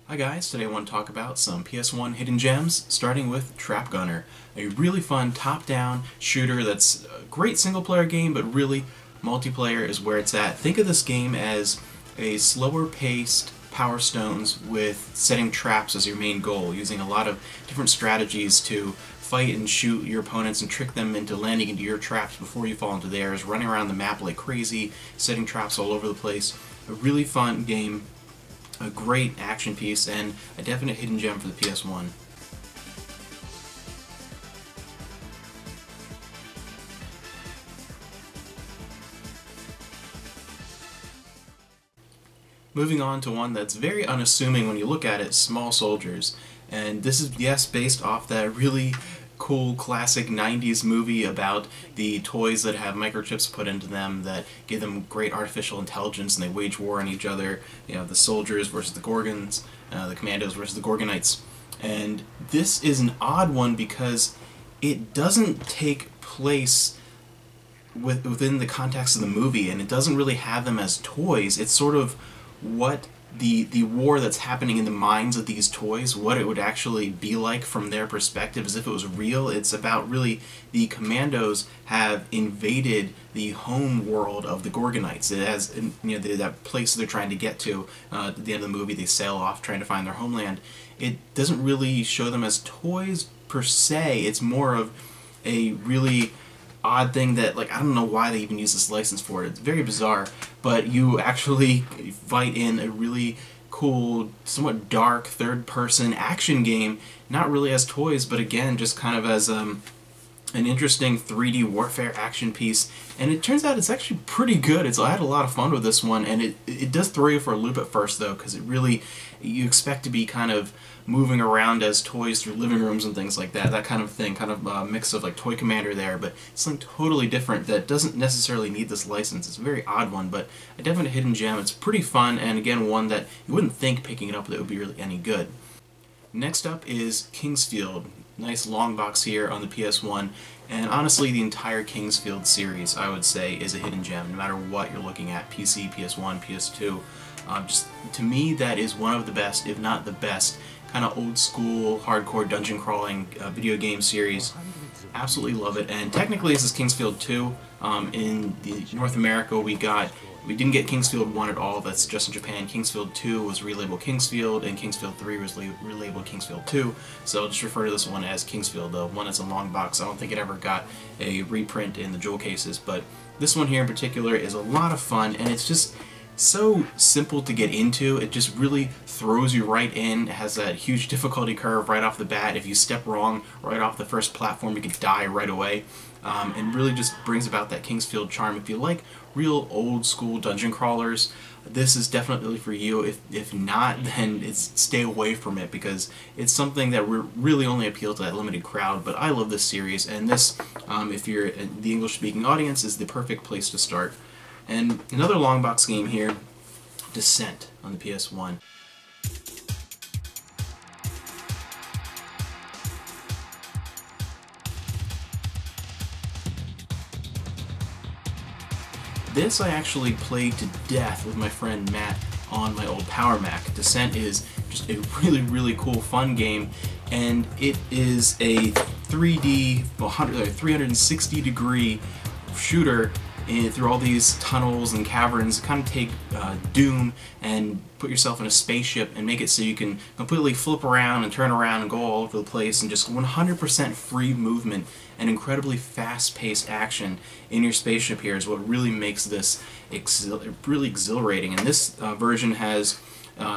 Hi guys, today I want to talk about some PS1 Hidden Gems, starting with Trap Gunner, a really fun top-down shooter that's a great single-player game, but really multiplayer is where it's at. Think of this game as a slower-paced Power Stones with setting traps as your main goal, using a lot of different strategies to fight and shoot your opponents and trick them into landing into your traps before you fall into theirs, running around the map like crazy, setting traps all over the place. A really fun game, a great action piece, and a definite hidden gem for the PS1. Moving on to one that's very unassuming when you look at it, Small Soldiers. And this is, yes, based off that really cool classic 90s movie about the toys that have microchips put into them that give them great artificial intelligence, and they wage war on each other. You know, the soldiers versus the Gorgons, the commandos versus the Gorgonites. And this is an odd one because it doesn't take place within the context of the movie, and it doesn't really have them as toys. It's sort of what the war that's happening in the minds of these toys, what it would actually be like from their perspective as if it was real. It's about really the commandos have invaded the home world of the Gorgonites. It has, you know, that place they're trying to get to. At the end of the movie, they sail off trying to find their homeland. It doesn't really show them as toys per se. It's more of a really odd thing that, like, I don't know why they even use this license for it. It's very bizarre, but you actually fight in a really cool, somewhat dark, third-person action game, not really as toys, but again, just kind of as an interesting 3D warfare action piece. And it turns out it's actually pretty good. I had a lot of fun with this one, and it does throw you for a loop at first, though, because you expect to be kind of moving around as toys through living rooms and things like that kind of thing, kind of a mix of like Toy Commander there, but it's something totally different that doesn't necessarily need this license. It's a very odd one, but a definite hidden gem. It's pretty fun, and again, one that you wouldn't think picking it up that it would be really any good. Next up is Kingsfield. Nice long box here on the PS1, and honestly the entire Kingsfield series, I would say, is a hidden gem, no matter what you're looking at, PC, PS1, PS2. Just to me, that is one of the best, if not the best, kind of old school, hardcore dungeon crawling video game series. Absolutely love it, and technically this is Kingsfield 2. In North America we didn't get Kingsfield 1 at all, that's just in Japan. Kingsfield 2 was relabeled Kingsfield, and Kingsfield 3 was relabeled Kingsfield 2, so I'll just refer to this one as Kingsfield. The one that's a long box, I don't think it ever got a reprint in the jewel cases, but this one here in particular is a lot of fun, and it's just so simple to get into. It just really throws you right in. It has that huge difficulty curve right off the bat. If you step wrong right off the first platform, you could die right away. And really just brings about that Kingsfield charm. If you like real old school dungeon crawlers, this is definitely for you. If not, then stay away from it, because it's something that really only appeals to that limited crowd. But I love this series, and this, if you're the English-speaking audience, is the perfect place to start. And another long box game here, Descent on the PS1. This I actually played to death with my friend Matt on my old Power Mac. Descent is just a really, really cool, fun game, and it is a 3D, 360 degree shooter through all these tunnels and caverns. Kind of take Doom and put yourself in a spaceship and make it so you can completely flip around and turn around and go all over the place, and just 100% free movement and incredibly fast-paced action in your spaceship here is what really makes this really exhilarating. And this version has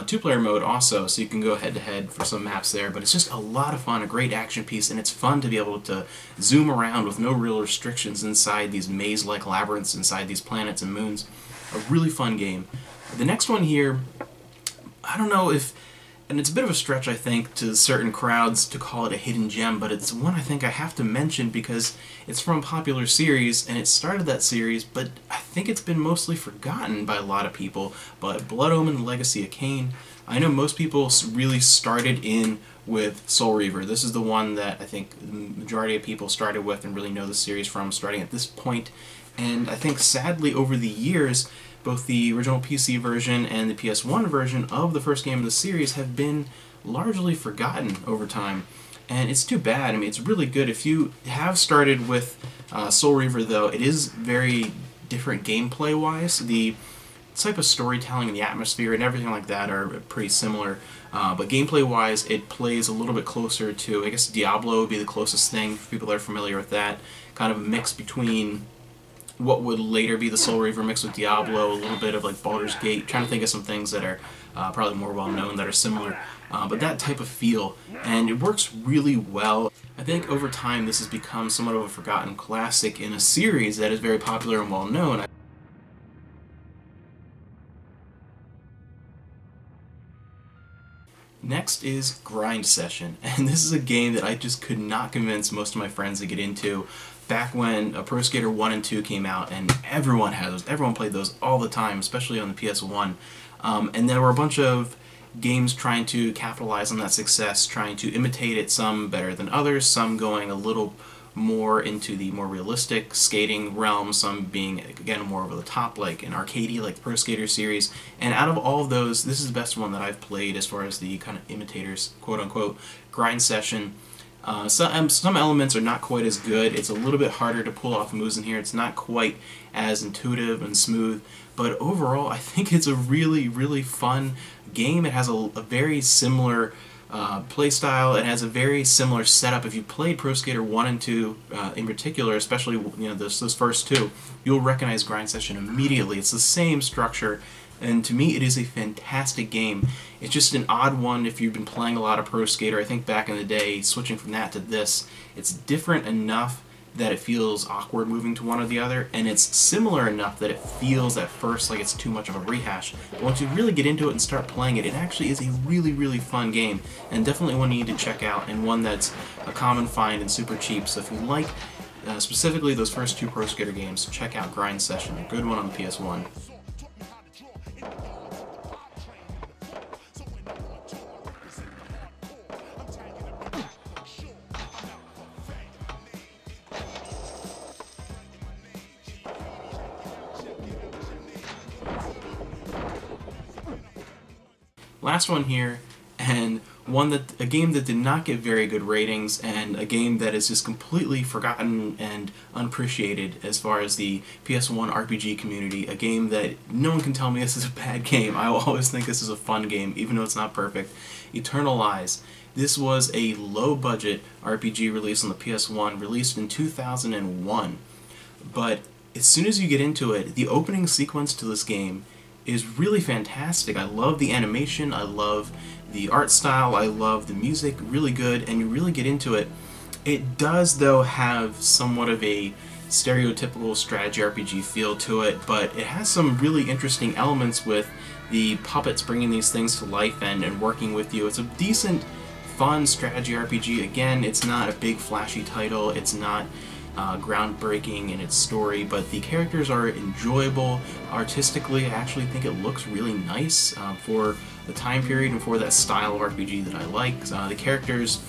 two-player mode also, so you can go head-to-head for some maps there, but it's just a lot of fun, a great action piece, and it's fun to be able to zoom around with no real restrictions inside these maze-like labyrinths, inside these planets and moons. A really fun game. The next one here, I don't know if, and it's a bit of a stretch, I think, to certain crowds to call it a hidden gem, but it's one I think I have to mention because it's from a popular series, and it started that series, but I think it's been mostly forgotten by a lot of people. But Blood Omen: Legacy of Kain, I know most people really started in with Soul Reaver. This is the one that I think the majority of people started with and really know the series from, starting at this point. And I think sadly over the years, both the original PC version and the PS1 version of the first game of the series have been largely forgotten over time. And it's too bad. I mean, it's really good. If you have started with Soul Reaver, though, it is very different gameplay-wise. The type of storytelling and the atmosphere and everything like that are pretty similar. But gameplay-wise, it plays a little bit closer to, I guess Diablo would be the closest thing for people that are familiar with that. Kind of a mix between what would later be the Soul Reaver mixed with Diablo, a little bit of like Baldur's Gate. Trying to think of some things that are probably more well-known that are similar. But that type of feel, and it works really well. I think over time this has become somewhat of a forgotten classic in a series that is very popular and well-known. Next is Grind Session, and this is a game that I just could not convince most of my friends to get into back when Pro Skater 1 and 2 came out, and everyone had those. Everyone played those all the time, especially on the PS1. And there were a bunch of games trying to capitalize on that success, trying to imitate it, some better than others, some going a little more into the more realistic skating realm, some being, again, more over the top, like an arcadey, like the Pro Skater series. And out of all of those, this is the best one that I've played as far as the kind of imitators, quote-unquote, Grind Session. Some elements are not quite as good. It's a little bit harder to pull off moves in here. It's not quite as intuitive and smooth. But overall, I think it's a really, really fun game. It has a very similar playstyle. It has a very similar setup. If you played Pro Skater 1 and 2 in particular, especially those first two, you'll recognize Grind Session immediately. It's the same structure, and to me it is a fantastic game. It's just an odd one if you've been playing a lot of Pro Skater. I think back in the day, switching from that to this, it's different enough that it feels awkward moving to one or the other, and it's similar enough that it feels at first like it's too much of a rehash. But once you really get into it and start playing it, it actually is a really, really fun game, and definitely one you need to check out, and one that's a common find and super cheap. So if you like specifically those first two Pro Skater games, check out Grind Session, a good one on the PS1. Last one here, and a game that did not get very good ratings, and a game that is just completely forgotten and unappreciated as far as the PS1 RPG community. A game that no one can tell me this is a bad game. I will always think this is a fun game, even though it's not perfect. Eternal Lies. This was a low-budget RPG release on the PS1, released in 2001. But as soon as you get into it, the opening sequence to this game is really fantastic. I love the animation, I love the art style, I love the music, really good, and you really get into it. It does, though, have somewhat of a stereotypical strategy RPG feel to it, but it has some really interesting elements with the puppets bringing these things to life and working with you. It's a decent, fun strategy RPG. Again, it's not a big flashy title, it's not groundbreaking in its story, but the characters are enjoyable. Artistically, I actually think it looks really nice for the time period and for that style of RPG that I like. The characters,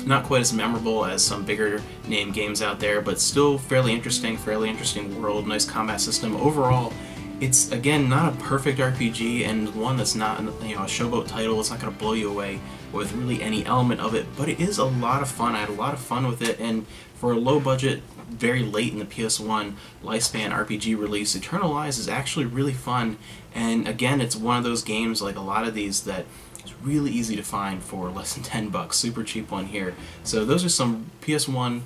not quite as memorable as some bigger name games out there, but still fairly interesting world, nice combat system. Overall, it's, again, not a perfect RPG, and one that's not a showboat title. It's not going to blow you away with really any element of it, but it is a lot of fun. I had a lot of fun with it, and for a low budget, very late in the PS1 lifespan RPG release, Eternal Lies is actually really fun. And again, it's one of those games, like a lot of these, that is really easy to find for less than $10. Super cheap one here. So those are some PS1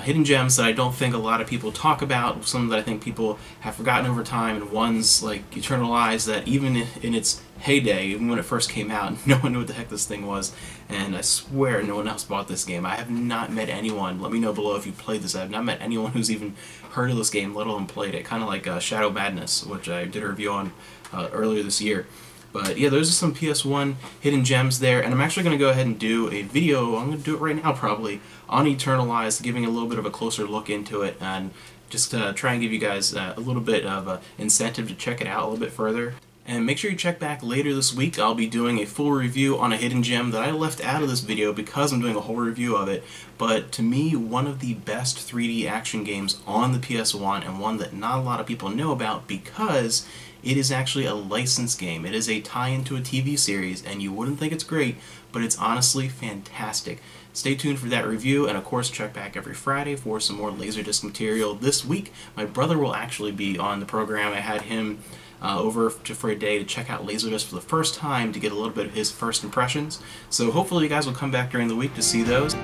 hidden gems that I don't think a lot of people talk about, some that I think people have forgotten over time, and ones like Eternal Lies that even in its heyday, even when it first came out, no one knew what the heck this thing was, and I swear no one else bought this game. I have not met anyone, let me know below if you played this, I have not met anyone who's even heard of this game, let alone played it. Kind of like Shadow Madness, which I did a review on earlier this year. But yeah, those are some PS1 hidden gems there, and I'm actually going to go ahead and do a video, I'm going to do it right now probably, on Eternal Lies, giving a little bit of a closer look into it, and just try and give you guys a little bit of incentive to check it out a little bit further. And make sure you check back later this week. I'll be doing a full review on a hidden gem that I left out of this video because I'm doing a whole review of it. But to me, one of the best 3D action games on the PS1, and one that not a lot of people know about because it is actually a licensed game. It is a tie-in to a TV series, and you wouldn't think it's great, but it's honestly fantastic. Stay tuned for that review, and of course check back every Friday for some more Laserdisc material. This week, my brother will actually be on the program. I had him over for a day to check out Laserdisc for the first time to get a little bit of his first impressions. So hopefully you guys will come back during the week to see those.